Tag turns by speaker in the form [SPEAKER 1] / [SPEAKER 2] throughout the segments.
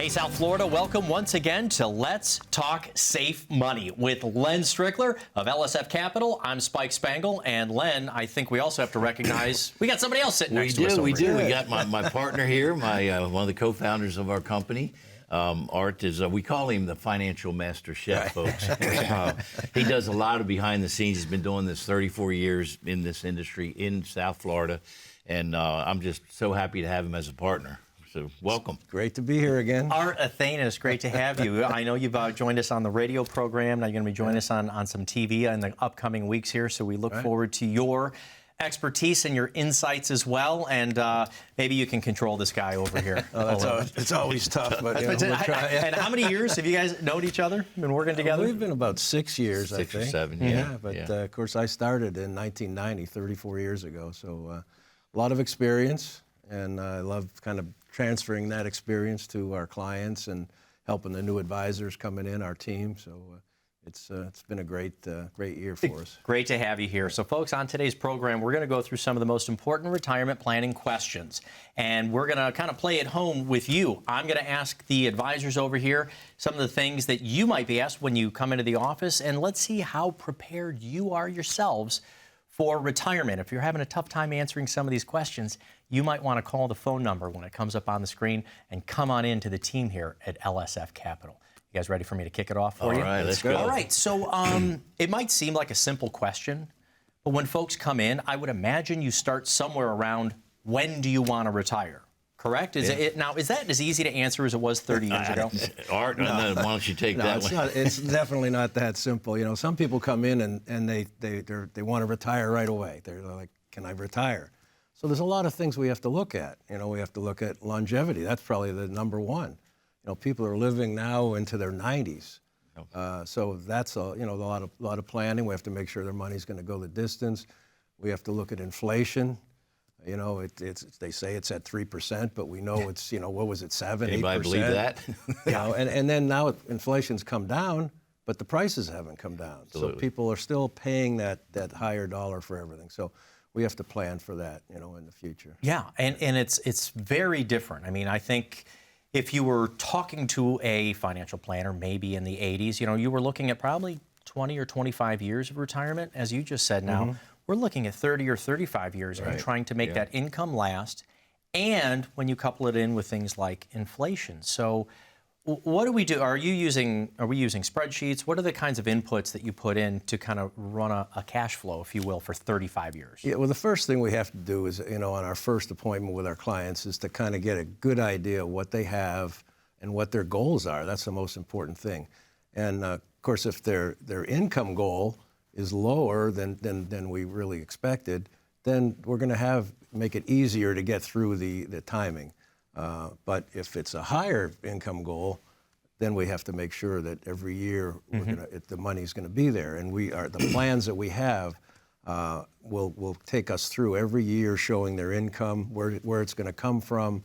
[SPEAKER 1] Hey, South Florida, welcome once again to Let's Talk Safe Money with Len Strickler of LSF Capital. I'm Spike Spengel, and Len, I think we also have to recognize we got somebody else sitting next to us over here.
[SPEAKER 2] We got my partner here, one of the co-founders of our company. Art is, we call him the financial master chef, folks. He does a lot of behind the scenes. He's been doing this 34 years in this industry in South Florida, and I'm just so happy to have him as a partner. So welcome.
[SPEAKER 3] Great to be here again.
[SPEAKER 1] Art Athanas, great to have you. I know you've joined us on the radio program. Now you're going to be joining us on some TV in the upcoming weeks here, so we look forward to your expertise and your insights as well, and maybe you can control this guy over here.
[SPEAKER 3] It's always tough, but we'll try.
[SPEAKER 1] And how many years have you guys known each other, been working together?
[SPEAKER 3] We've been about 6 years, I think.
[SPEAKER 2] 6 or 7,
[SPEAKER 3] yeah. But of course, I started in 1990, 34 years ago, so a lot of experience, and I love kind of transferring that experience to our clients and helping the new advisors coming in, our team. So it's been a great year for us.
[SPEAKER 1] Great to have you here. So, folks, on today's program, we're going to go through some of the most important retirement planning questions, and we're going to kind of play at home with you. I'm going to ask the advisors over here some of the things that you might be asked when you come into the office, and let's see how prepared you are yourselves for retirement. If you're having a tough time answering some of these questions, you might want to call the phone number when it comes up on the screen and come on in to the team here at LSF Capital. You guys ready for me to kick it off for you?
[SPEAKER 2] All right, let's go.
[SPEAKER 1] All right, so it might seem like a simple question, but when folks come in, I would imagine you start somewhere around when do you want to retire? Correct? Is that as easy to answer as it was 30 years ago?
[SPEAKER 2] Art, why don't you take that one?
[SPEAKER 3] It's definitely not that simple. You know, some people come in and they want to retire right away. They're like, can I retire? So there's a lot of things we have to look at. You know, we have to look at longevity. That's probably the number one. You know, people are living now into their 90s. So that's a lot of planning. We have to make sure their money's going to go the distance. We have to look at inflation. You know, they say it's at 3%, but we know it's, what was it, 7, 8%?
[SPEAKER 2] Anybody believe that?
[SPEAKER 3] You know, and then now inflation's come down, but the prices haven't come down.
[SPEAKER 2] Absolutely.
[SPEAKER 3] So people are still paying that higher dollar for everything. So we have to plan for that, in the future.
[SPEAKER 1] Yeah, and it's very different. I mean, I think if you were talking to a financial planner maybe in the 80s, you were looking at probably 20 or 25 years of retirement. As you just said now, we're looking at 30 or 35 years and trying to make that income last. And when you couple it in with things like inflation. So what do we do? Are we using spreadsheets? What are the kinds of inputs that you put in to kind of run a cash flow, if you will, for 35 years?
[SPEAKER 3] Yeah, well, the first thing we have to do is, on our first appointment with our clients is to kind of get a good idea of what they have and what their goals are. That's the most important thing. And, of course, if their income goal is lower than we really expected, then we're going to make it easier to get through the timing. But if it's a higher income goal, then we have to make sure that every year the money's going to be there, and the plans that we have will take us through every year, showing their income, where it's going to come from.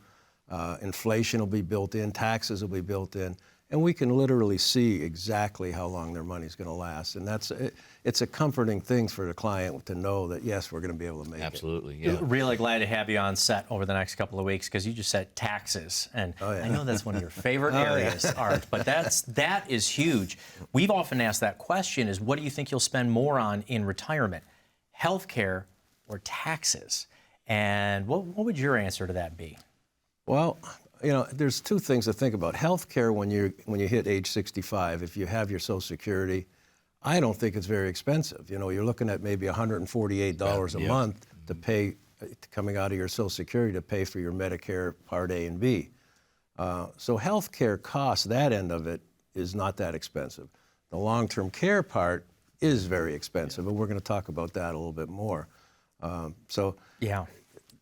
[SPEAKER 3] Inflation will be built in, taxes will be built in, and we can literally see exactly how long their money's going to last. And it's a comforting thing for the client to know that, yes, we're going to be able to make it.
[SPEAKER 2] Absolutely, yeah.
[SPEAKER 1] Really glad to have you on set over the next couple of weeks, because you just said taxes. And I know that's one of your favorite areas, Art, but that is huge. We've often asked that question is, what do you think you'll spend more on in retirement, healthcare or taxes? And what would your answer to that be?
[SPEAKER 3] Well, there's two things to think about. Healthcare, when you hit age 65, if you have your Social Security, I don't think it's very expensive. You're looking at maybe $148 a month to pay, coming out of your Social Security, to pay for your Medicare Part A and B. So healthcare costs, that end of it, is not that expensive. The long-term care part is very expensive, and we're going to talk about that a little bit more.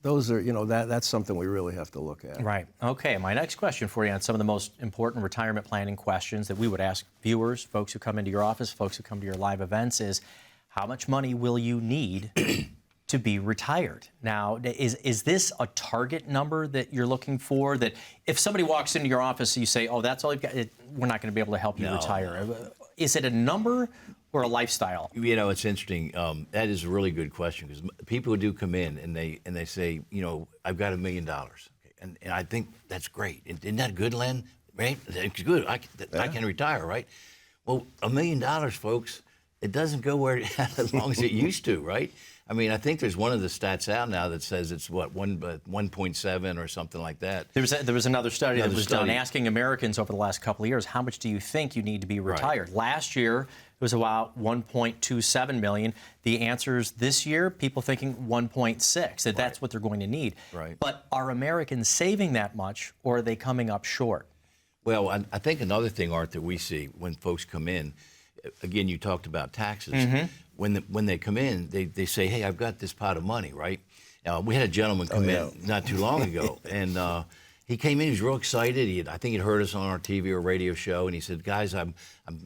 [SPEAKER 3] Those are, that's something we really have to look at.
[SPEAKER 1] Right. Okay. My next question for you on some of the most important retirement planning questions that we would ask viewers, folks who come into your office, folks who come to your live events, is how much money will you need to be retired? Now, is this a target number that you're looking for? That if somebody walks into your office and you say, oh, that's all you've got, we're not going to be able to help you retire. Is it a number or a lifestyle?
[SPEAKER 2] It's interesting. That is a really good question, because people do come in and they say, I've got $1 million. And I think that's great. Isn't that good, Len? right? It's good. I can retire, right? Well, $1 million, folks, it doesn't go where as long as it used to, right? I mean, I think there's one of the stats out now that says it's what 1.7 or something like that.
[SPEAKER 1] There was another study that was done
[SPEAKER 2] study.
[SPEAKER 1] asking Americans over the last couple of years, how much do you think you need to be retired? Last year it was about 1.27 million. The answers this year, people thinking 1.6. That that's what they're going to need.
[SPEAKER 2] Right.
[SPEAKER 1] But are Americans saving that much, or are they coming up short?
[SPEAKER 2] Well, I think another thing, Art, that we see when folks come in, again, you talked about taxes. When they come in, they say, hey, I've got this pot of money, right? We had a gentleman come in not too long ago, and he came in, he was real excited. I think he'd heard us on our TV or radio show, and he said, guys, I'm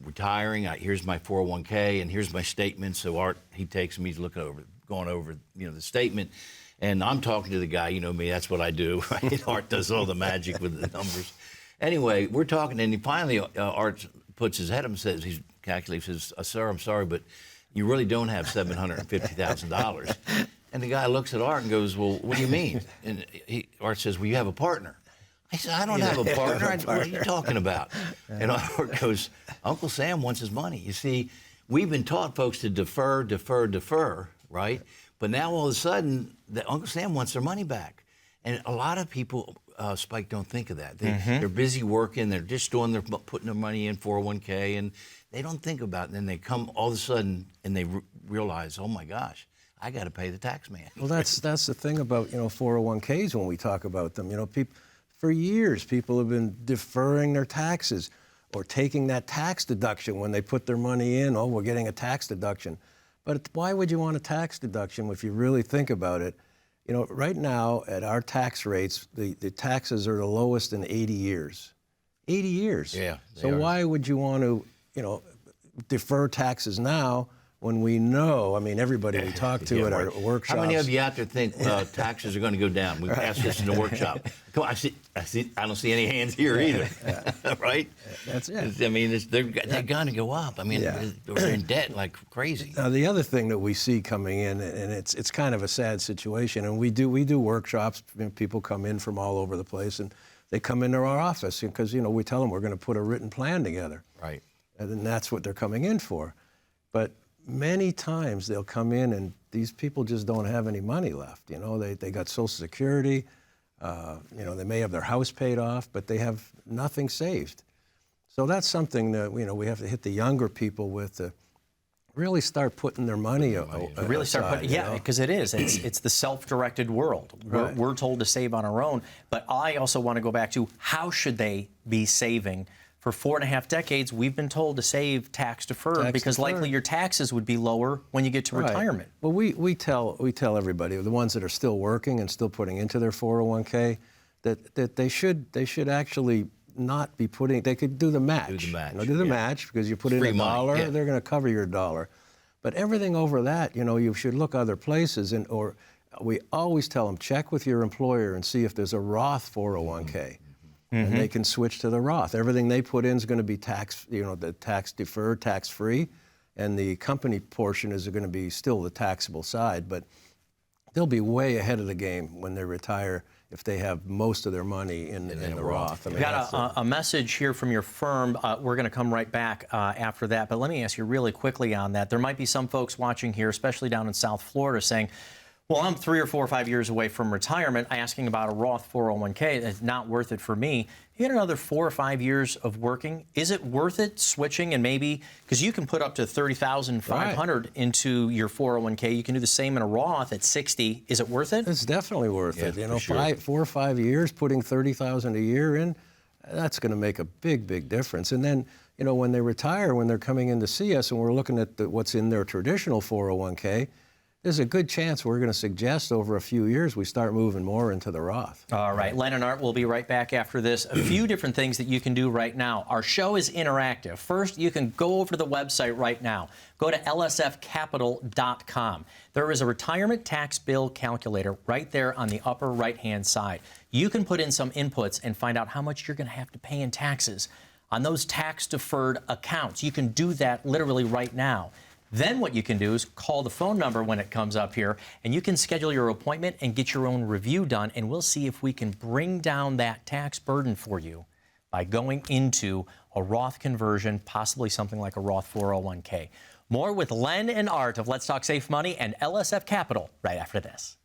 [SPEAKER 2] retiring. Here's my 401k, and here's my statement. So Art, he takes me, he's going over, the statement. And I'm talking to the guy, you know me, that's what I do, right? Art does all the magic with the numbers. Anyway, we're talking, and he finally, Art puts his head up and says, he calculates, says, sir, I'm sorry, but you really don't have $750,000. And the guy looks at Art and goes, well, what do you mean? And Art says, well, you have a partner. I said, I don't have a partner. What are you talking about? And Art goes, Uncle Sam wants his money. You see, we've been taught, folks, to defer, right? But now all of a sudden, Uncle Sam wants their money back. And a lot of people, Spike, don't think of that. They're busy working. They're just putting their money in 401k, and they don't think about it. And then they come all of a sudden and they realize, oh my gosh, I got to pay the tax man.
[SPEAKER 3] Well, that's the thing about 401ks when we talk about them. For years people have been deferring their taxes or taking that tax deduction when they put their money in. Oh, we're getting a tax deduction. But why would you want a tax deduction if you really think about it? Right now at our tax rates, the taxes are the lowest in 80 years. 80 years.
[SPEAKER 2] Yeah.
[SPEAKER 3] So why would you want to, defer taxes now when we know, everybody we talk to at our workshops.
[SPEAKER 2] How many of you out there think taxes are going to go down? We passed this in the workshop. Come on, I don't see any hands here either, right?
[SPEAKER 3] That's it.
[SPEAKER 2] They're going to go up. We're in debt like crazy.
[SPEAKER 3] Now, the other thing that we see coming in, and it's kind of a sad situation, and we do workshops. People come in from all over the place, and they come into our office because, we tell them we're going to put a written plan together.
[SPEAKER 2] Right.
[SPEAKER 3] And then that's what they're coming in for. But many times they'll come in and these people just don't have any money left. They got Social Security, they may have their house paid off, but they have nothing saved. So that's something that, we have to hit the younger people with to really start putting their money
[SPEAKER 1] Really start putting, because it is. It's the self-directed world. We're told to save on our own, but I also want to go back to how should they be saving? For 4.5 decades, we've been told to save tax deferred because likely your taxes would be lower when you get to retirement.
[SPEAKER 3] Well, we tell everybody, the ones that are still working and still putting into their 401k, that they should actually not be putting. They could do the match.
[SPEAKER 2] Do the match.
[SPEAKER 3] Do the match because you put in $1, they're going to cover your $1. But everything over that, you should look other places, or we always tell them check with your employer and see if there's a Roth 401k. And they can switch to the Roth. Everything they put in is going to be the tax deferred, tax free, and the company portion is going to be still the taxable side. But they'll be way ahead of the game when they retire if they have most of their money in the Roth.
[SPEAKER 1] We've got a message here from your firm. We're going to come right back after that. But let me ask you really quickly on that. There might be some folks watching here, especially down in South Florida, saying, well, I'm 3 or 4 or 5 years away from retirement, asking about a Roth 401k. It's not worth it for me. You get another 4 or 5 years of working. Is it worth it switching and maybe, because you can put up to $30,500 into your 401k. You can do the same in a Roth at 60. Is it worth it?
[SPEAKER 3] It's definitely worth it.
[SPEAKER 2] Sure.
[SPEAKER 3] 4 or 5 years, putting $30,000 a year in, that's going to make a big difference. And then, when they retire, when they're coming in to see us and we're looking at what's in their traditional 401k, there's a good chance we're going to suggest over a few years we start moving more into the Roth.
[SPEAKER 1] All right. Len and Art will be right back after this. A few different things that you can do right now. Our show is interactive. First, you can go over to the website right now. Go to lsfcapital.com. There is a retirement tax bill calculator right there on the upper right-hand side. You can put in some inputs and find out how much you're going to have to pay in taxes on those tax-deferred accounts. You can do that literally right now. Then what you can do is call the phone number when it comes up here, and you can schedule your appointment and get your own review done, and we'll see if we can bring down that tax burden for you by going into a Roth conversion, possibly something like a Roth 401k. More with Len and Art of Let's Talk Safe Money and LSF Capital right after this.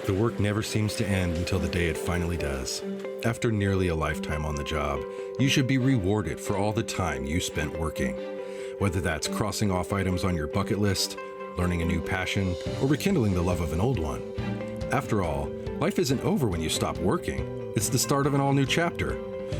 [SPEAKER 4] The work never seems to end until the day it finally does. After nearly a lifetime on the job, you should be rewarded for all the time you spent working. Whether that's crossing off items on your bucket list, learning a new passion, or rekindling the love of an old one. After all, life isn't over when you stop working. It's the start of an all-new chapter,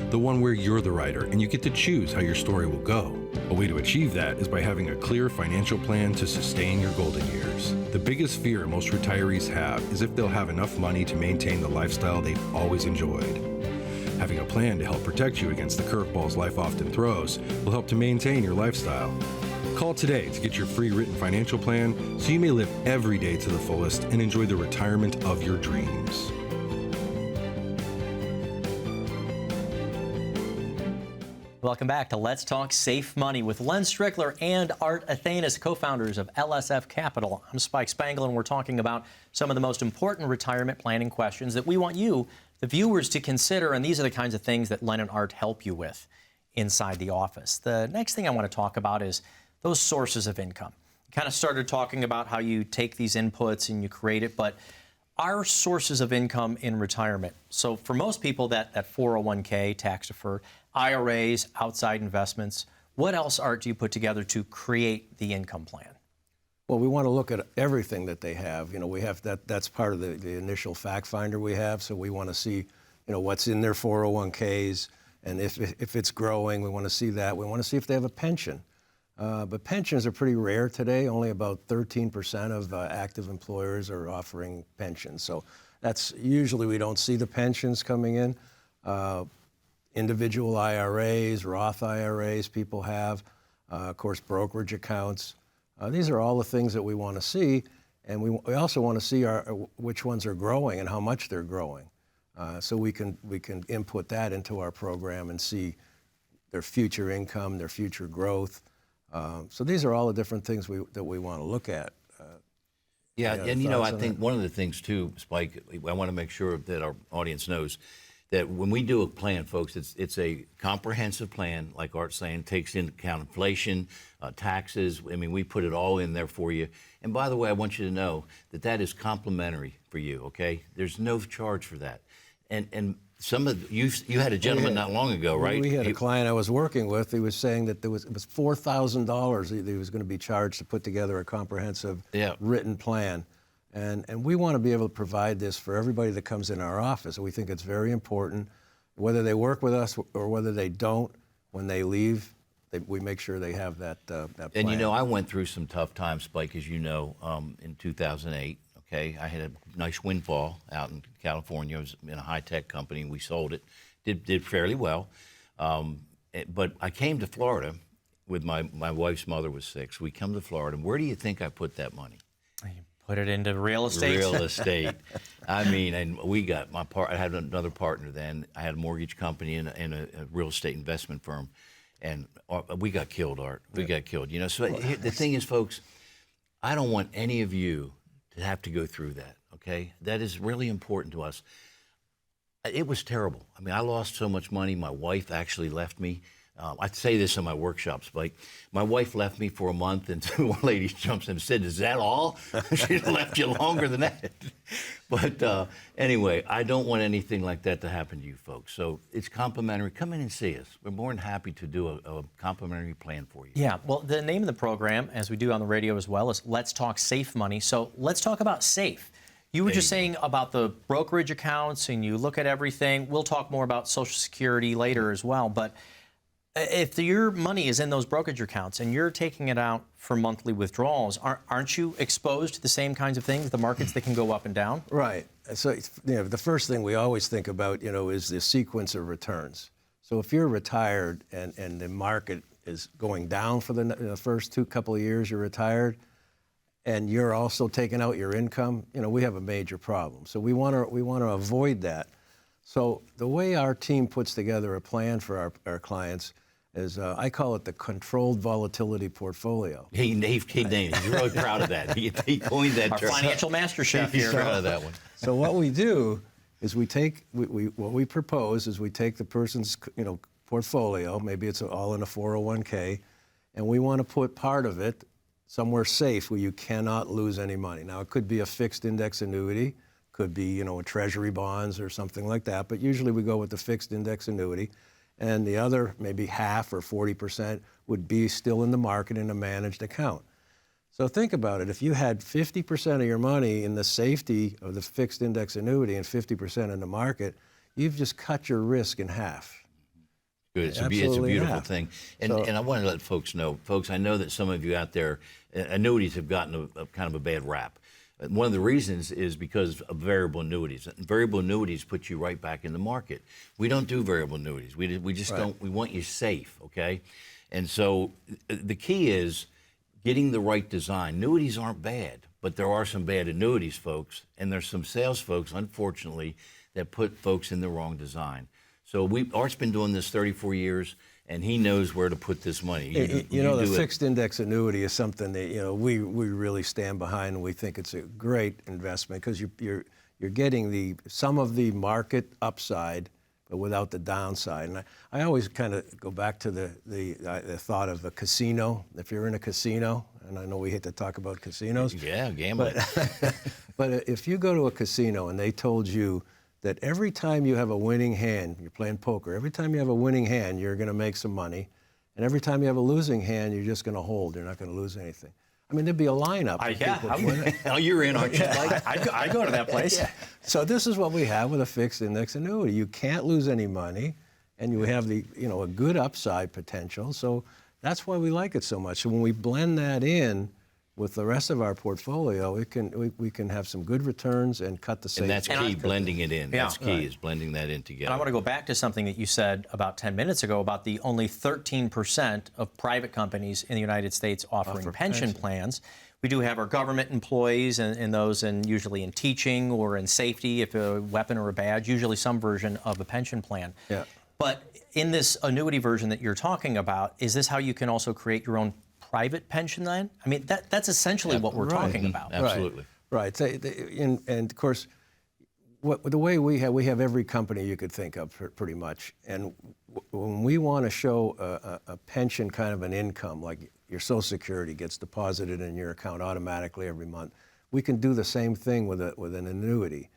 [SPEAKER 4] the one where you're the writer and you get to choose how your story will go. A way to achieve that is by having a clear financial plan to sustain your golden years. The biggest fear most retirees have is if they'll have enough money to maintain the lifestyle they've always enjoyed. Having a plan to help protect you against the curveballs life often throws will help to maintain your lifestyle. Call today to get your free written financial plan so you may live every day to the fullest and enjoy the retirement of your dreams.
[SPEAKER 1] Welcome back to Let's Talk Safe Money with Len Strickler and Art Athanas, co-founders of LSF Capital. I'm Spike Spengel, and we're talking about some of the most important retirement planning questions that we want you, the viewers, to consider, and these are the kinds of things that Len and Art help you with inside the office. The next thing I want to talk about is those sources of income. You kind of started talking about how you take these inputs and you create it, but our sources of income in retirement. So for most people, that 401k, tax deferred, IRAs, outside investments, what else, Art, do you put together to create the income plan?
[SPEAKER 3] Well, we want to look at everything that they have. You know, we have that's part of the initial fact finder we have. So we want to see, you know, what's in their 401ks, and if it's growing, we want to see that. We want to see if they have a pension. But pensions are pretty rare today. Only about 13% of active employers are offering pensions. So that's usually we don't see the pensions coming in. Individual IRAs, Roth IRAs people have, of course, brokerage accounts. These are all the things that we want to see. And we also want to see which ones are growing and how much they're growing. So we can input that into our program and see their future income, their future growth. So these are all the different things that we want to look at.
[SPEAKER 2] And you know, I think one of the things too, Spike, I want to make sure that our audience knows that when we do a plan, folks, it's a comprehensive plan, like Art's saying, takes into account inflation, taxes. I mean, we put it all in there for you. And by the way, I want you to know that that is complimentary for you, okay? There's no charge for that. And some of you had a gentleman not long ago, right?
[SPEAKER 3] We had a client I was working with. He was saying that it was $4,000 he was going to be charged to put together a comprehensive written plan. And we want to be able to provide this for everybody that comes in our office. We think it's very important, whether they work with us or whether they don't. When they leave, we make sure they have that plan.
[SPEAKER 2] And you know, I went through some tough times, Spike, as you know, in 2008. Okay, I had a nice windfall out in California. I was in a high-tech company. We sold it, did fairly well. But I came to Florida with my wife's mother was sick. So we come to Florida. And where do you think I put that money?
[SPEAKER 1] Put it into real estate.
[SPEAKER 2] Real estate. I mean, and we got I had another partner then. I had a mortgage company and a real estate investment firm, and we got killed, Art. We got killed. You know. So the thing is, folks, I don't want any of you to have to go through that. Okay, that is really important to us. It was terrible. I mean, I lost so much money. My wife actually left me. I say this in my workshops, like my wife left me for a month, and one lady jumps in and said, "Is that all?" She left you longer than that. But anyway, I don't want anything like that to happen to you folks. So it's complimentary. Come in and see us. We're more than happy to do a complimentary plan for you.
[SPEAKER 1] Yeah, well, the name of the program, as we do on the radio as well, is Let's Talk Safe Money. So let's talk about safe. You were just saying about the brokerage accounts, and you look at everything. We'll talk more about Social Security later as well, but if your money is in those brokerage accounts and you're taking it out for monthly withdrawals, aren't you exposed to the same kinds of things, the markets that can go up and down? Right.
[SPEAKER 3] So, you know, the first thing we always think about, you know, is the sequence of returns. So if you're retired and the market is going down for the first couple of years you're retired, and you're also taking out your income, you know, we have a major problem. So we want to avoid that. So the way our team puts together a plan for our clients, is I call it the controlled volatility portfolio.
[SPEAKER 2] He named. He's really proud of that. He coined that
[SPEAKER 1] Our
[SPEAKER 2] term.
[SPEAKER 1] financial master chef
[SPEAKER 2] He's
[SPEAKER 1] here.
[SPEAKER 2] proud of that one.
[SPEAKER 3] So what we do is we take what we propose is we take the person's portfolio, maybe it's all in a 401k, and we want to put part of it somewhere safe where you cannot lose any money. Now it could be a fixed index annuity, could be a treasury bonds or something like that, but usually we go with the fixed index annuity, and the other maybe half or 40% would be still in the market in a managed account. So think about it. If you had 50% of your money in the safety of the fixed index annuity and 50% in the market, you've just cut your risk in half.
[SPEAKER 2] Good. It's a beautiful thing. And I want to let folks know, I know that some of you out there, annuities have gotten a kind of a bad rap. One of the reasons is because of variable annuities. Variable annuities put you right back in the market. We don't do variable annuities. We just don't. We want you safe, okay? And so the key is getting the right design. Annuities aren't bad, but there are some bad annuities, folks, and there's some sales folks, unfortunately, that put folks in the wrong design. So Art's been doing this 34 years, and he knows where to put this money.
[SPEAKER 3] The fixed index annuity is something that we really stand behind, and we think it's a great investment because you're getting some of the market upside, but without the downside. And I always kind of go back to the thought of a casino. If you're in a casino, and I know we hate to talk about casinos.
[SPEAKER 2] Yeah, gambling.
[SPEAKER 3] But if you go to a casino and they told you that every time you have a winning hand, you're playing poker, every time you have a winning hand, you're going to make some money. And every time you have a losing hand, you're just going to hold. You're not going to lose anything. I mean, there'd be a lineup.
[SPEAKER 2] Oh, you're in, aren't you?
[SPEAKER 1] I go to that place.
[SPEAKER 3] Yeah. So this is what we have with a fixed index annuity. You can't lose any money, and you have a good upside potential. So that's why we like it so much. So when we blend that in with the rest of our portfolio, we can have some good returns and cut the safety.
[SPEAKER 2] And that's key, blending it in.
[SPEAKER 1] Yeah.
[SPEAKER 2] That's key, is blending that in together.
[SPEAKER 1] And I want to go back to something that you said about 10 minutes ago about the only 13% of private companies in the United States offering pension plans. We do have our government employees and those usually in teaching or in safety, if a weapon or a badge, usually some version of a pension plan.
[SPEAKER 3] Yeah.
[SPEAKER 1] But in this annuity version that you're talking about, is this how you can also create your own private pension then? I mean, that's essentially what we're talking about.
[SPEAKER 2] Absolutely.
[SPEAKER 3] Right. And of course, the way we have every company you could think of pretty much. And when we want to show a pension kind of an income, like your Social Security gets deposited in your account automatically every month, we can do the same thing with an annuity.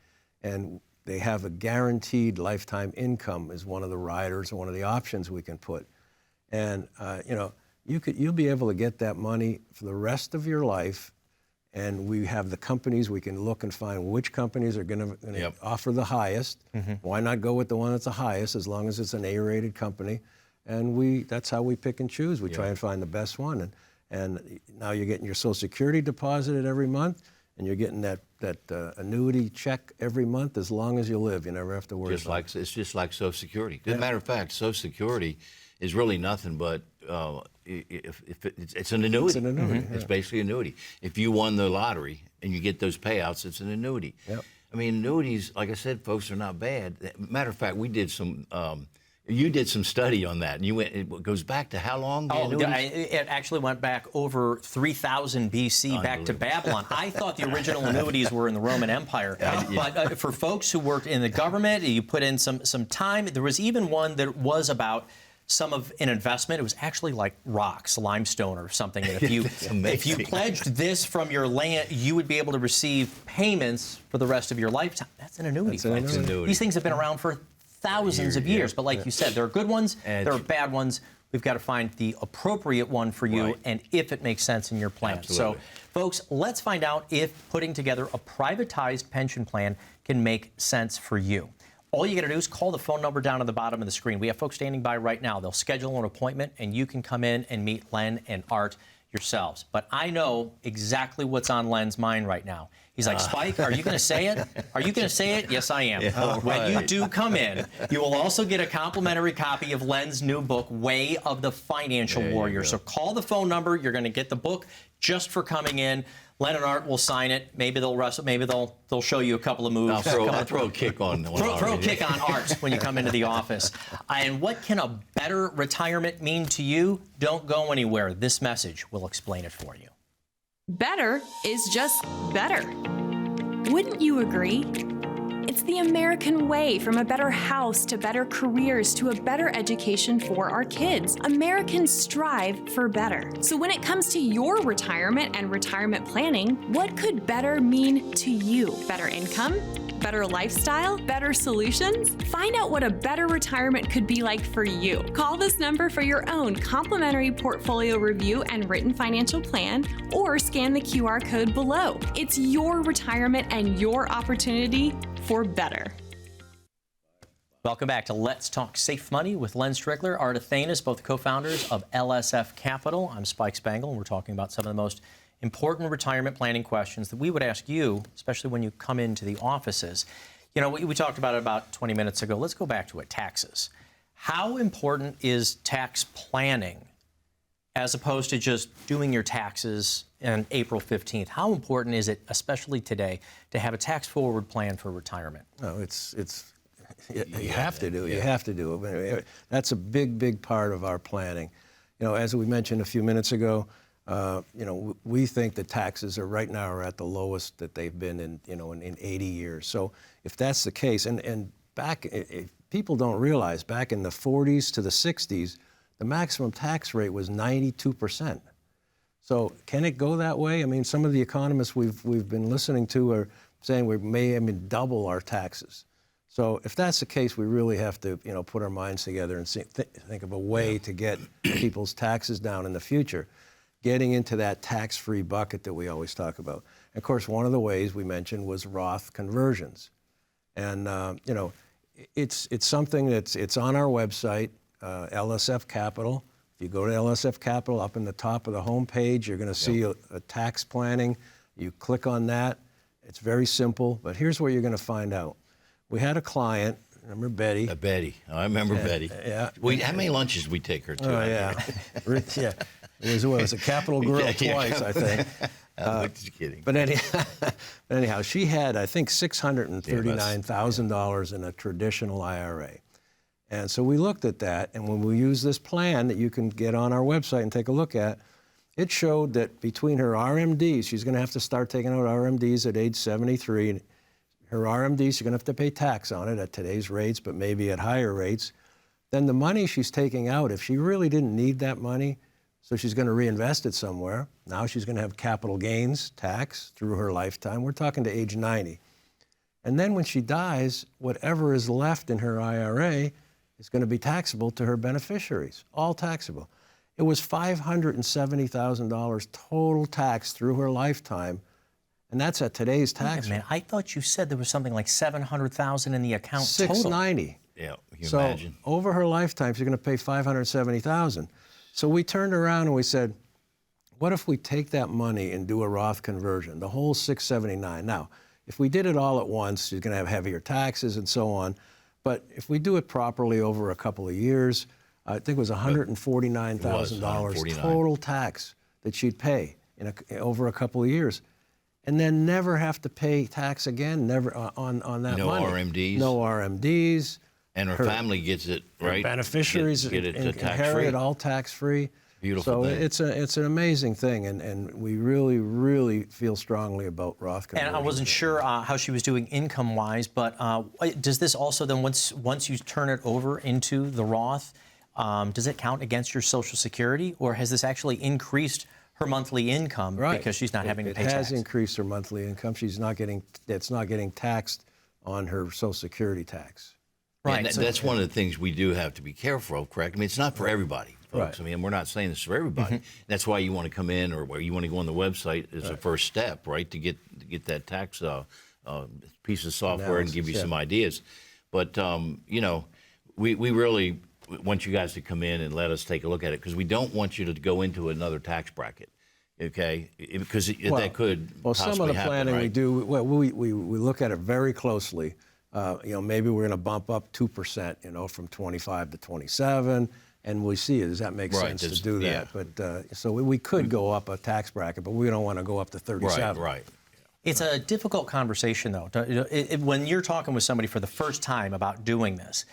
[SPEAKER 3] And they have a guaranteed lifetime income is one of the riders or one of the options we can put. And, you'll be able to get that money for the rest of your life, and we have the companies. We can look and find which companies are going to offer the highest. Mm-hmm. Why not go with the one that's the highest, as long as it's an A-rated company? And that's how we pick and choose. We try and find the best one. And now you're getting your Social Security deposited every month, and you're getting that annuity check every month as long as you live. You never have to worry about it. It's
[SPEAKER 2] just like Social Security. As a matter of fact, Social Security is really nothing but it's an annuity.
[SPEAKER 3] It's an annuity.
[SPEAKER 2] It's basically an annuity. If you won the lottery and you get those payouts, it's an annuity.
[SPEAKER 3] Yep.
[SPEAKER 2] I mean, annuities, like I said, folks, are not bad. Matter of fact, we did some. You did some study on that, and it goes back to how long?
[SPEAKER 1] It actually went back over 3000 BC, back to Babylon. I thought the original annuities were in the Roman Empire. But for folks who worked in the government, you put in some time. There was even one that was about some of an investment. It was actually like rocks, limestone or something. And if you pledged this from your land, you would be able to receive payments for the rest of your lifetime. That's an annuity.
[SPEAKER 3] That's an annuity.
[SPEAKER 1] These things have been around for thousands of years. But like you said, there are good ones, there are bad ones. We've got to find the appropriate one for you and if it makes sense in your plan.
[SPEAKER 2] Absolutely.
[SPEAKER 1] So, folks, let's find out if putting together a privatized pension plan can make sense for you. All you got to do is call the phone number down on the bottom of the screen. We have folks standing by right now. They'll schedule an appointment, and you can come in and meet Len and Art yourselves. But I know exactly what's on Len's mind right now. He's like, Spike, are you going to say it? Are you going to say it? Yes, I am. When you do come in, you will also get a complimentary copy of Len's new book, Way of the Financial Warrior. So call the phone number. You're going to get the book just for coming in. Len and Art will sign it. Maybe they'll wrestle. Maybe they'll show you a couple of moves.
[SPEAKER 2] I'll throw a kick on.
[SPEAKER 1] Throw a kick on Art when you come into the office. And what can a better retirement mean to you? Don't go anywhere. This message will explain it for you.
[SPEAKER 5] Better is just better. Wouldn't you agree? It's the American way, from a better house to better careers to a better education for our kids. Americans strive for better. So when it comes to your retirement and retirement planning, what could better mean to you? Better income? Better lifestyle? Better solutions? Find out what a better retirement could be like for you. Call this number for your own complimentary portfolio review and written financial plan, or scan the QR code below. It's your retirement and your opportunity for better.
[SPEAKER 1] Welcome back to Let's Talk Safe Money with Len Strickler, Art Athanas, both co-founders of LSF Capital. I'm Spike Spengel, and we're talking about some of the most important retirement planning questions that we would ask you, especially when you come into the offices. You know, we talked about it about 20 minutes ago. Let's go back to it, taxes. How important is tax planning as opposed to just doing your taxes on April 15th? How important is it, especially today, to have a tax-forward plan for retirement?
[SPEAKER 3] No, you have to do it. You have to do it. That's a big part of our planning. You know, as we mentioned a few minutes ago, you know, we think the taxes right now are at the lowest that they've been in 80 years. So if that's the case, and people don't realize, back in the 40s to the 60s, the maximum tax rate was 92%. So can it go that way? I mean, some of the economists we've been listening to are saying we may double our taxes. So if that's the case, we really have to, put our minds together and think of a way to get people's taxes down in the future, getting into that tax-free bucket that we always talk about. And of course, one of the ways we mentioned was Roth conversions. And, it's something it's on our website, LSF Capital. If you go to LSF Capital, up in the top of the home page, you're going to see a tax planning. You click on that. It's very simple, but here's what you're going to find out. We had a client, remember Betty?
[SPEAKER 2] Betty. I remember Betty.
[SPEAKER 3] Yeah.
[SPEAKER 2] How many lunches we take her to?
[SPEAKER 3] Oh, yeah. Yeah. It was a Capital Grill twice, I think.
[SPEAKER 2] I'm just kidding.
[SPEAKER 3] But anyhow, she had, I think, $639,000 in a traditional IRA. And so we looked at that, and when we used this plan that you can get on our website and take a look at, it showed that between her RMDs, she's going to have to start taking out RMDs at age 73. And her RMDs, you're going to have to pay tax on it at today's rates, but maybe at higher rates. Then the money she's taking out, if she really didn't need that money, so she's going to reinvest it somewhere. Now she's going to have capital gains tax through her lifetime. We're talking to age 90. And then when she dies, whatever is left in her IRA is going to be taxable to her beneficiaries, all taxable. It was $570,000 total tax through her lifetime, and that's at today's tax rate.
[SPEAKER 1] Man, I thought you said there was something like $700,000 in the account total.
[SPEAKER 3] $690.
[SPEAKER 2] Yeah,
[SPEAKER 3] so
[SPEAKER 2] imagine.
[SPEAKER 3] Over her lifetime, she's going to pay $570,000. So we turned around and we said, what if we take that money and do a Roth conversion, the whole $679? Now, if we did it all at once, she's going to have heavier taxes and so on. But if we do it properly over a couple of years, I think it was $149,000 total tax that she'd pay over a couple of years, and then never have to pay tax again, never on that money.
[SPEAKER 2] No RMDs.
[SPEAKER 3] No RMDs.
[SPEAKER 2] And her family gets it, right?
[SPEAKER 3] Beneficiaries
[SPEAKER 2] get it
[SPEAKER 3] inherit it all tax-free.
[SPEAKER 2] Beautiful
[SPEAKER 3] so
[SPEAKER 2] thing.
[SPEAKER 3] it's an amazing thing, and we really feel strongly about Roth conversions.
[SPEAKER 1] And I wasn't sure how she was doing income-wise, but does this also then, once you turn it over into the Roth, does it count against your Social Security, or has this actually increased her monthly income because she's not having to pay tax?
[SPEAKER 3] It has increased her monthly income. It's not getting taxed on her Social Security tax.
[SPEAKER 2] Right. And that's one of the things we do have to be careful of, correct? I mean, it's not for everybody, folks.
[SPEAKER 3] Right.
[SPEAKER 2] I mean, we're not saying this for everybody. That's why you want to come in, or where you want to go on the website as a first step, right, to get that tax piece of software and give you some ideas. But, we really want you guys to come in and let us take a look at it, because we don't want you to go into another tax bracket. Okay, because that could
[SPEAKER 3] Well,
[SPEAKER 2] possibly
[SPEAKER 3] some of the
[SPEAKER 2] happen,
[SPEAKER 3] planning
[SPEAKER 2] right?
[SPEAKER 3] we do, well, we look at it very closely. Maybe we're going to bump up 2%, from 25 to 27, and we see does that make sense to do that?
[SPEAKER 2] Yeah.
[SPEAKER 3] But so we could go up a tax bracket, but we don't want to go up to 37.
[SPEAKER 2] Right.
[SPEAKER 1] It's a difficult conversation, though. When you're talking with somebody for the first time about doing this,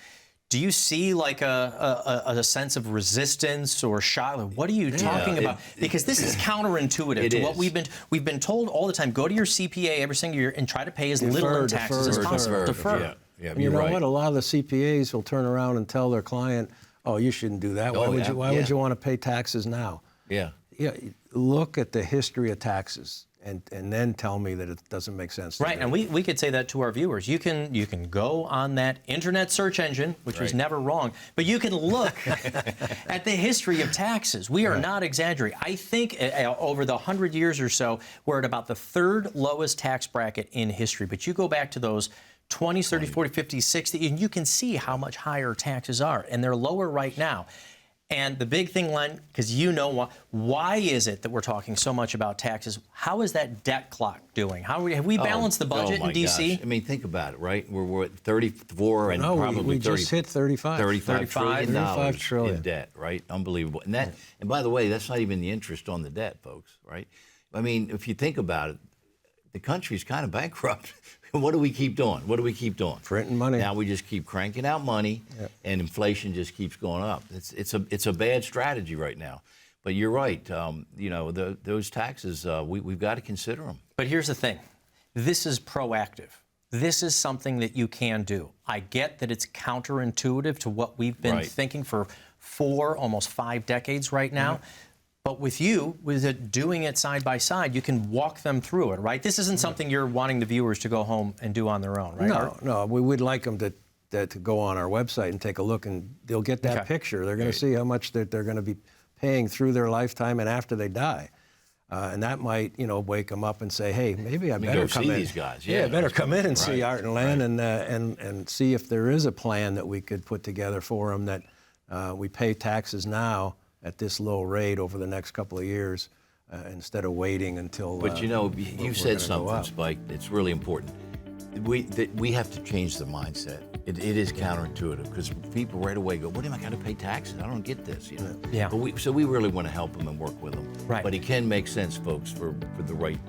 [SPEAKER 1] do you see like a sense of resistance or shock? What are you talking about? Because this is counterintuitive to what we've been told all the time. Go to your CPA every single year and try to pay as little in taxes as possible. Defer.
[SPEAKER 2] Yeah,
[SPEAKER 3] you know what? A lot of the CPAs will turn around and tell their client, "Oh, you shouldn't do that. Why would you want to pay taxes now?"
[SPEAKER 2] Yeah.
[SPEAKER 3] Look at the history of taxes. And then tell me that it doesn't make sense.
[SPEAKER 1] Right, and we could say that to our viewers. You can go on that internet search engine, which was never wrong, but you can look at the history of taxes. We are not exaggerating. I think over the 100 years or so, we're at about the third lowest tax bracket in history. But you go back to those 20s, 30s, 40s, 50s, 60s, and you can see how much higher taxes are, and they're lower right now. And the big thing, Len, because why is it that we're talking so much about taxes? How is that debt clock doing? Have we balanced the budget in D.C.?
[SPEAKER 2] Gosh. I mean, think about it, right? We're at 34 and probably
[SPEAKER 3] we just hit 35.
[SPEAKER 2] $35
[SPEAKER 3] trillion
[SPEAKER 2] in debt, right? Unbelievable. And by the way, that's not even the interest on the debt, folks, right? I mean, if you think about it, the country's kind of bankrupt. What do we keep doing? Printing money. Now we just keep cranking out money, and inflation just keeps going up. It's a bad strategy right now. But you're right. Those taxes, we've got to consider them.
[SPEAKER 1] But here's the thing. This is proactive. This is something that you can do. I get that it's counterintuitive to what we've been thinking for 4, almost 5 decades right now. But with doing it side by side, you can walk them through it, right? This isn't something you're wanting the viewers to go home and do on their own, right?
[SPEAKER 3] No. We would like them to go on our website and take a look, and they'll get that picture. They're going to see how much they're going to be paying through their lifetime and after they die. And that might, wake them up and say, hey, maybe I better come in.
[SPEAKER 2] These guys.
[SPEAKER 3] I better come in and see Art and Len and see if there is a plan that we could put together for them that we pay taxes now at this low rate over the next couple of years instead of waiting until.
[SPEAKER 2] But you said something, Spike. It's really important. We have to change the mindset. It is counterintuitive because people right away go, "What am I going to pay taxes? I don't get this."
[SPEAKER 1] Yeah.
[SPEAKER 2] But so we really want to help them and work with them.
[SPEAKER 1] Right.
[SPEAKER 2] But it can make sense, folks, for the right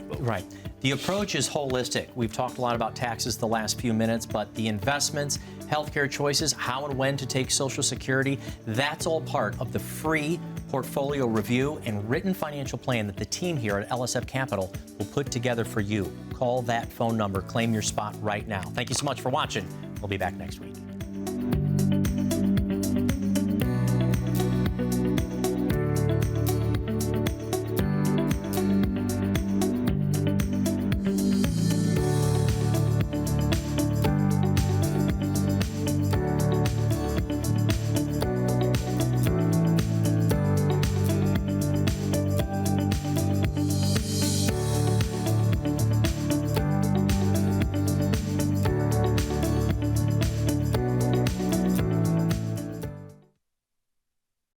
[SPEAKER 2] folks.
[SPEAKER 1] Right. The approach is holistic. We've talked a lot about taxes the last few minutes, but the investments, healthcare choices, how and when to take Social Security, that's all part of the free portfolio review and written financial plan that the team here at LSF Capital will put together for you. Call that phone number, claim your spot right now. Thank you so much for watching. We'll be back next week.